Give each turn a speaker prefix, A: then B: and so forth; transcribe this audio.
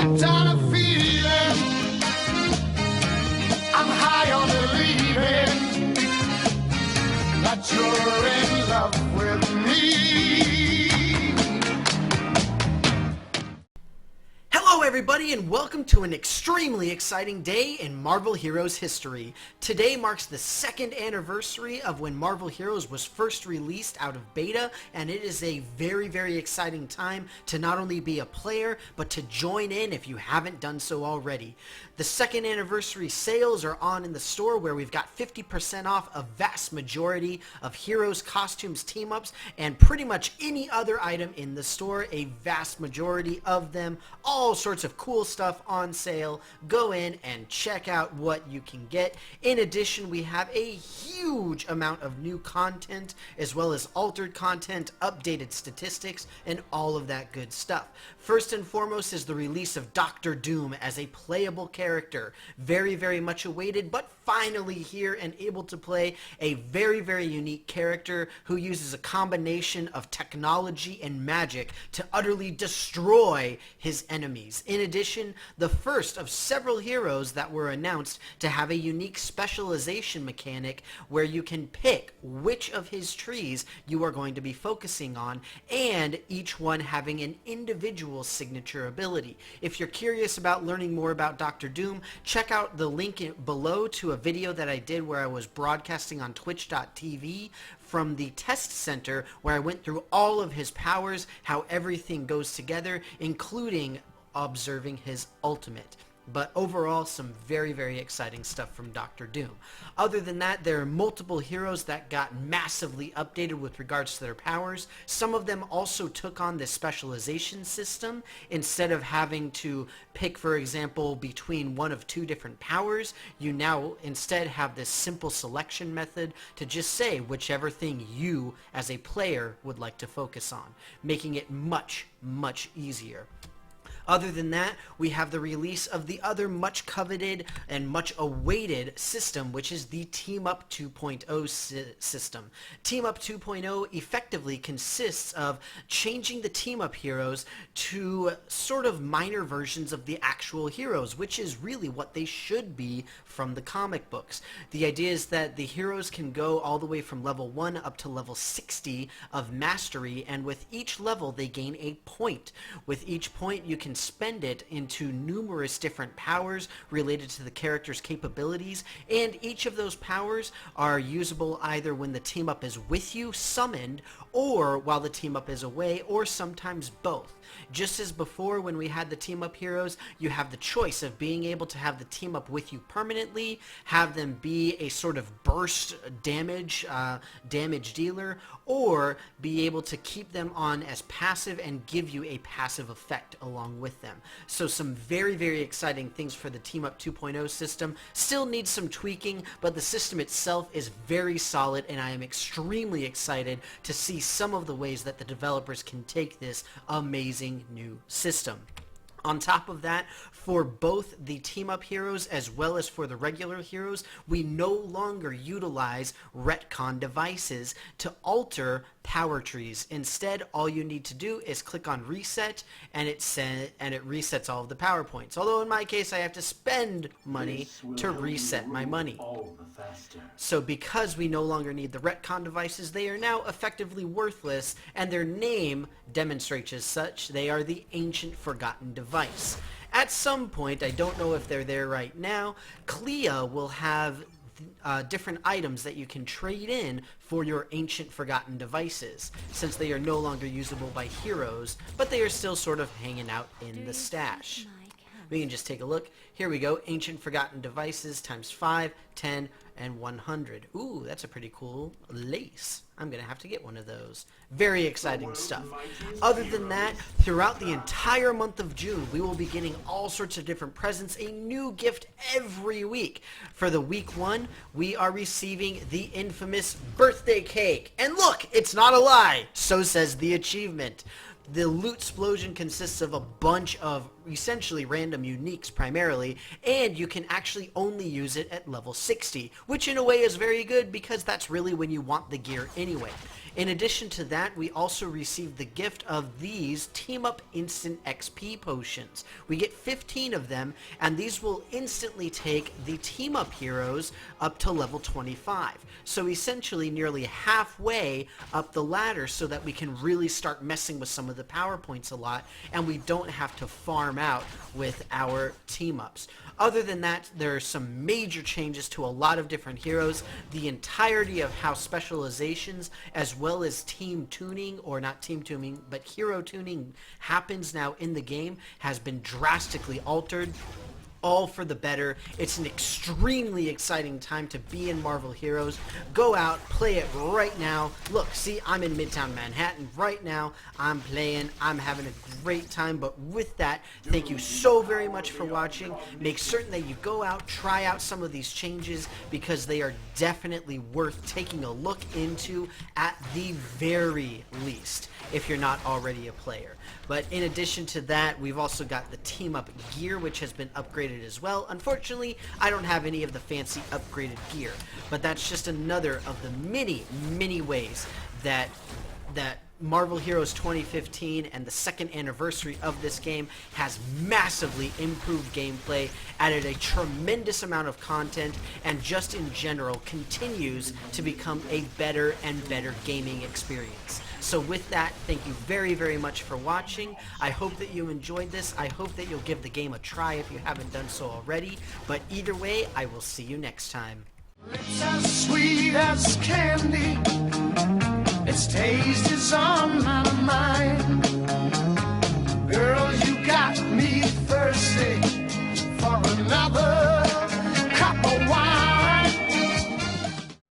A: hooked on a feeling. I'm high on believing that you're in love with me.
B: Hello everybody and welcome to an extremely exciting day in Marvel Heroes history. Today marks the second anniversary of when Marvel Heroes was first released out of beta, and it is a very exciting time to not only be a player, but to join in if you haven't done so already. The second anniversary sales are on in the store, where we've got 50% off a vast majority of heroes, costumes, team-ups, and pretty much any other item in the store. A vast majority of them, all sorts of cool stuff on sale. Go in and check out what you can get. In addition, we have a huge amount of new content, as well as altered content, updated statistics, and all of that good stuff. First and foremost is the release of Dr. Doom as a playable character. Very much awaited, but finally here and able to play a very unique character who uses a combination of technology and magic to utterly destroy his enemies. In addition, the first of several heroes that were announced to have a unique specialization mechanic where you can pick which of his trees you are going to be focusing on, and each one having an individual signature ability. If you're curious about learning more about Dr. Doom, check out the link below to a video that I did where I was broadcasting on twitch.tv from the test center, where I went through all of his powers, how everything goes together, including observing his ultimate. But overall, some very exciting stuff from Dr. Doom. Other than that, there are multiple heroes that got massively updated with regards to their powers. Some of them also took on this specialization system. Instead of having to pick, for example, between one of two different powers, you now instead have this simple selection method to just say whichever thing you, as a player, would like to focus on, making it much easier. Other than that, we have the release of the other much coveted and much awaited system, which is the Team Up 2.0 system. Team Up 2.0 effectively consists of changing the Team Up heroes to sort of minor versions of the actual heroes, which is really what they should be from the comic books. The idea is that the heroes can go all the way from level 1 up to level 60 of mastery, and with each level they gain a point. With each point you can spend it into numerous different powers related to the character's capabilities, and each of those powers are usable either when the team up is with you, summoned, or while the team up is away, or sometimes both. Just as before when we had the team up heroes, you have the choice of being able to have the team up with you permanently, have them be a sort of burst damage dealer, or be able to keep them on as passive and give you a passive effect along with them. So some very exciting things for the Team Up 2.0 system. Still needs some tweaking, but the system itself is very solid, and I am extremely excited to see some of the ways that the developers can take this amazing new system. On top of that, for both the team-up heroes as well as for the regular heroes, we no longer utilize retcon devices to alter power trees. Instead, all you need to do is click on reset, and it resets all of the power points. Although in my case, I have to spend money to reset my money. So because we no longer need the retcon devices, they are now effectively worthless, and their name demonstrates as such. They are the Ancient Forgotten Device. At some point, I don't know if they're there right now, Clea will have different items that you can trade in for your Ancient Forgotten Devices, since they are no longer usable by heroes, but they are still sort of hanging out in the stash. We can just take a look. Here we go, Ancient Forgotten Devices times 5, 10, and 100. Ooh, that's a pretty cool lace. I'm gonna have to get one of those. Very exciting stuff. Other than that, throughout the entire month of June, we will be getting all sorts of different presents, a new gift every week. For the week 1, we are receiving the infamous birthday cake. And look, it's not a lie, so says the achievement. The loot explosion consists of a bunch of essentially random uniques primarily, and you can actually only use it at level 60, which in a way is very good because that's really when you want the gear anyway. In addition to that, we also received the gift of these Team Up Instant XP potions. We get 15 of them, and these will instantly take the Team Up heroes up to level 25. So essentially nearly halfway up the ladder so that we can really start messing with some of the power points a lot, and we don't have to farm out with our team ups. Other than that, there are some major changes to a lot of different heroes. The entirety of how specializations as well as team tuning, or not team tuning, but hero tuning happens now in the game has been drastically altered. All for the better. It's an extremely exciting time to be in Marvel Heroes. Go out, play it right now. Look, see, I'm in Midtown Manhattan right now. I'm playing. I'm having a great time. But with that, thank you so very much for watching. Make certain that you go out, try out some of these changes, because they are definitely worth taking a look into at the very least, if you're not already a player. But in addition to that, we've also got the Team Up gear, which has been upgraded as well. Unfortunately, I don't have any of the fancy upgraded gear, but that's just another of the many ways that Marvel Heroes 2015 and the second anniversary of this game has massively improved gameplay, added a tremendous amount of content, and just in general continues to become a better and better gaming experience. So with that, thank you very, very much for watching. I hope that you enjoyed this. I hope that you'll give the game a try if you haven't done so already. But either way, I will see you next time.
A: Lips as sweet as candy.